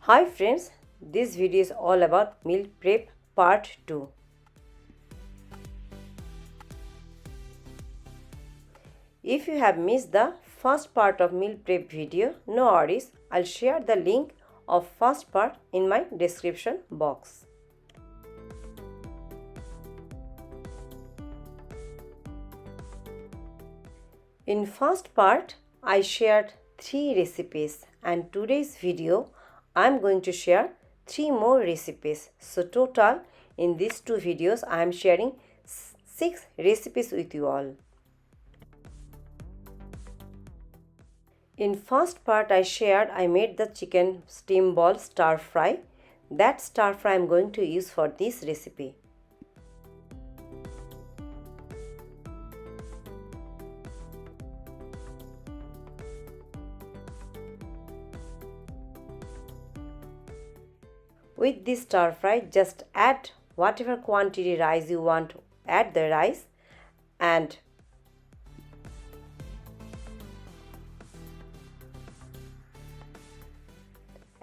Hi friends, this video is all about meal prep part 2. If you have missed the first part of meal prep video, no worries, I'll share the link of first part in my description box. In first part, I shared 3 recipes and today's video I'm going to share 3 more recipes. So total in these 2 videos I am sharing 6 recipes with you all. In first part I made the chicken steam ball stir fry. That stir fry I am going to use for this recipe. With this stir fry, just add whatever quantity rice you want, add the rice and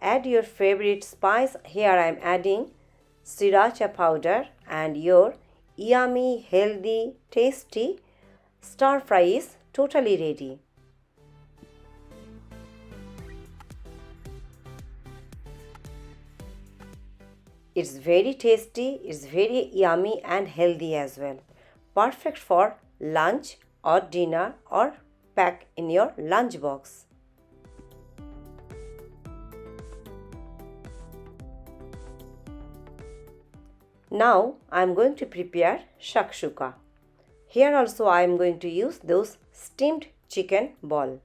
add your favorite spice. Here I am adding sriracha powder and your yummy, healthy, tasty stir fry is totally ready. It's very tasty, it's very yummy and healthy as well. Perfect for lunch or dinner or pack in your lunch box. Now I am going to prepare shakshuka. Here also I am going to use those steamed chicken ball.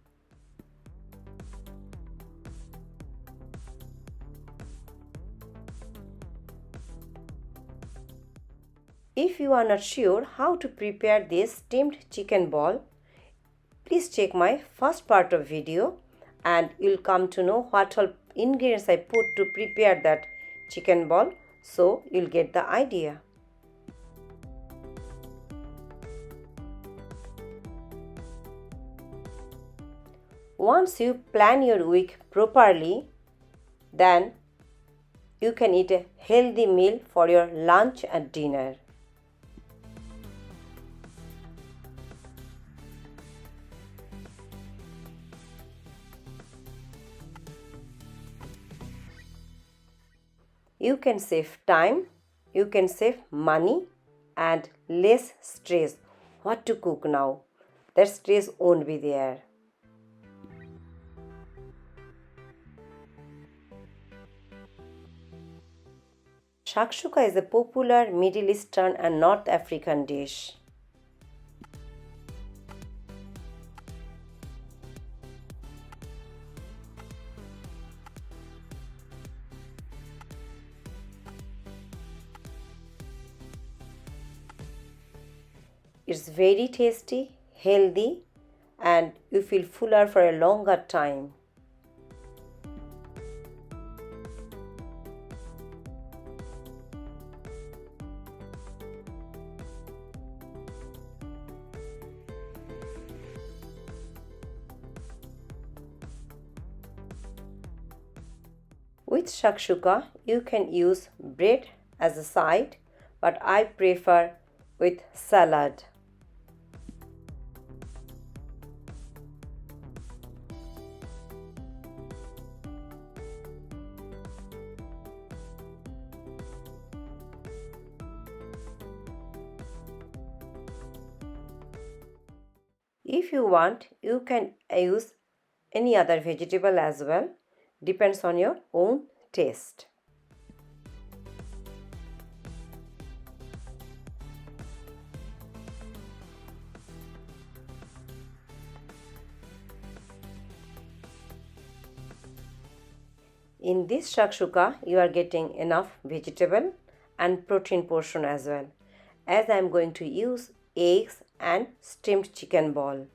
If you are not sure how to prepare this steamed chicken ball, please check my first part of video and you'll come to know what all ingredients I put to prepare that chicken ball, so you'll get the idea. Once you plan your week properly, then you can eat a healthy meal for your lunch and dinner. You can save time, you can save money and less stress. What to cook now? That stress won't be there. Shakshuka is a popular Middle Eastern and North African dish. It's very tasty, healthy, and you feel fuller for a longer time. With shakshuka, you can use bread as a side, but I prefer with salad. If you want, you can use any other vegetable as well. Depends on your own taste. In this shakshuka, you are getting enough vegetable and protein portion as well, as I am going to use eggs and steamed chicken ball.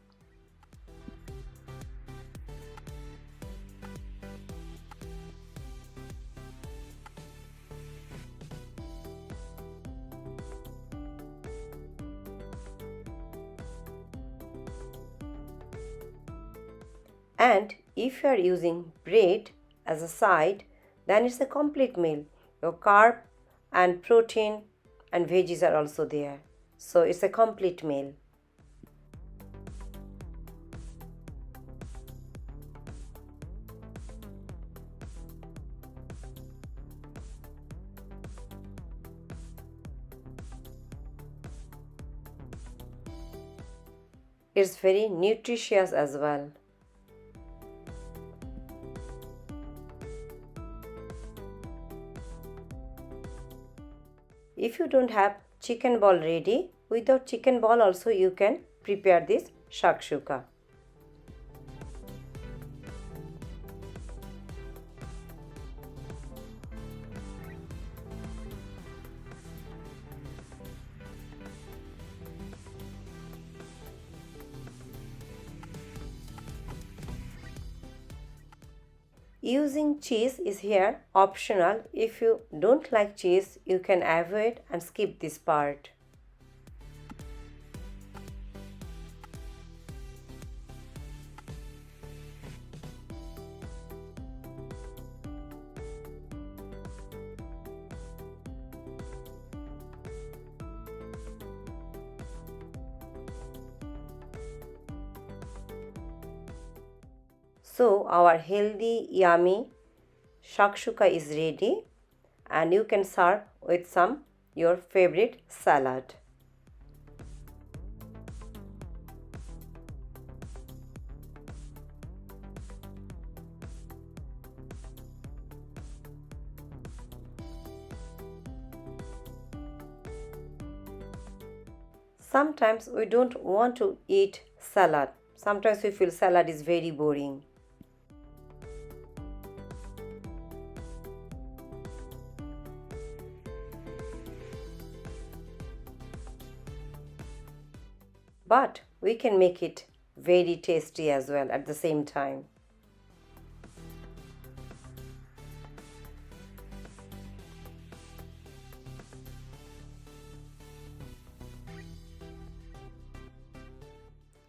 And if you are using bread as a side, then it's a complete meal. Your carb and protein and veggies are also there. So it's a complete meal. It's very nutritious as well. If you don't have chicken ball ready, without chicken ball also you can prepare this shakshuka. Using cheese is here optional. If you don't like cheese, you can avoid and skip this part. So our healthy, yummy shakshuka is ready and you can serve with some your favorite salad. Sometimes we don't want to eat salad. Sometimes we feel salad is very boring. But we can make it very tasty as well at the same time.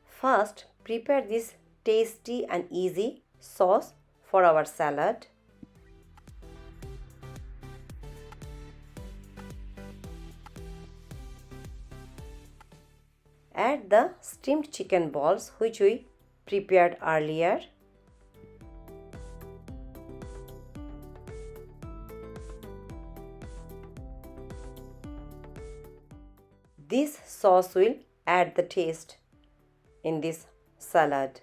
First, prepare this tasty and easy sauce for our salad. Add the steamed chicken balls which we prepared earlier. This sauce will add the taste in this salad.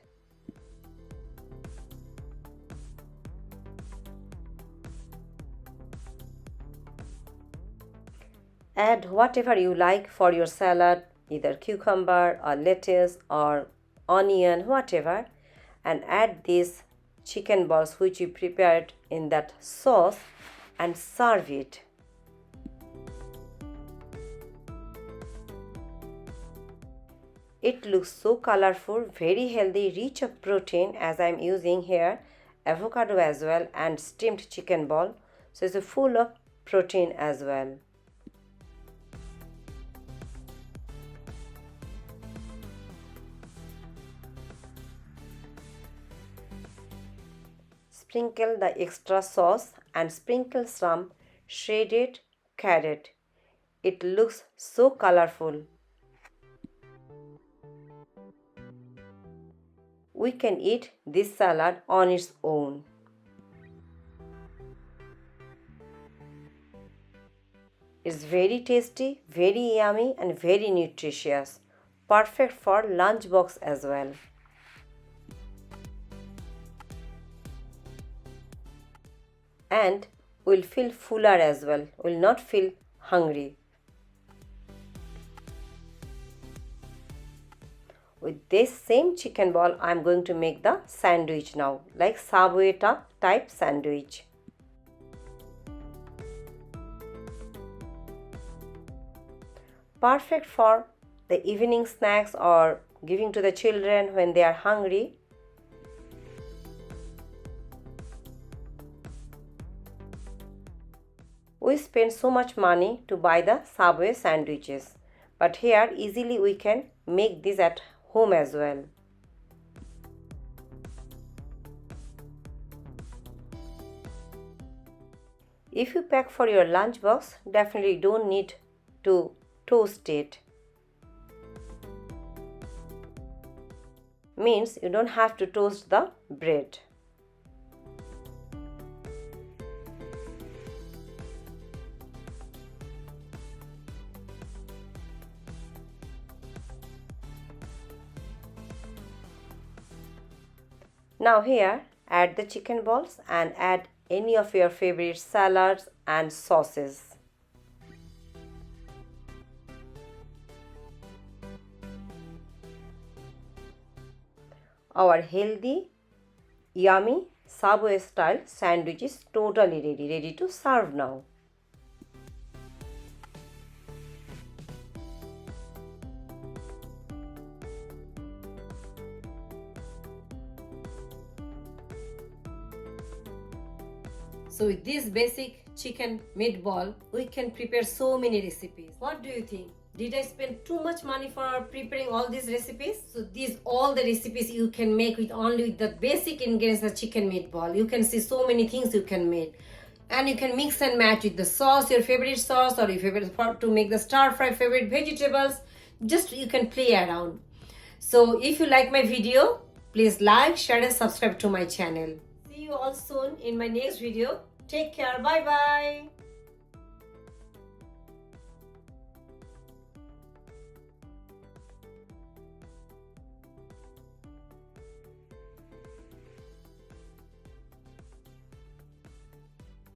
Add whatever you like for your salad, either cucumber or lettuce or onion, whatever, and add these chicken balls which you prepared in that sauce and serve it. It looks so colorful, very healthy, rich of protein, as I am using here avocado as well and steamed chicken ball. So it's full of protein as well. Sprinkle the extra sauce and sprinkle some shredded carrot. It looks so colorful. We can eat this salad on its own. It's very tasty, very yummy and very nutritious. Perfect for lunch box as well. And we'll feel fuller as well. We'll not feel hungry. With this same chicken ball, I'm going to make the sandwich now, like Subway type sandwich. Perfect for the evening snacks or giving to the children when they are hungry. We spend so much money to buy the Subway sandwiches, but here easily we can make this at home as well. If you pack for your lunchbox, definitely don't need to toast it. Means you don't have to toast the bread. Now here, add the chicken balls and add any of your favorite salads and sauces. Our healthy, yummy, Subway style sandwich is totally ready to serve now. So with this basic chicken meatball, we can prepare so many recipes. What do you think? Did I spend too much money for preparing all these recipes? So these all the recipes you can make with only the basic ingredients of chicken meatball. You can see so many things you can make. And you can mix and match with the sauce, your favorite sauce, or if you favorite to make the stir fry favorite vegetables. Just you can play around. So if you like my video, please like, share and subscribe to my channel. See you all soon in my next video. Take care. Bye bye.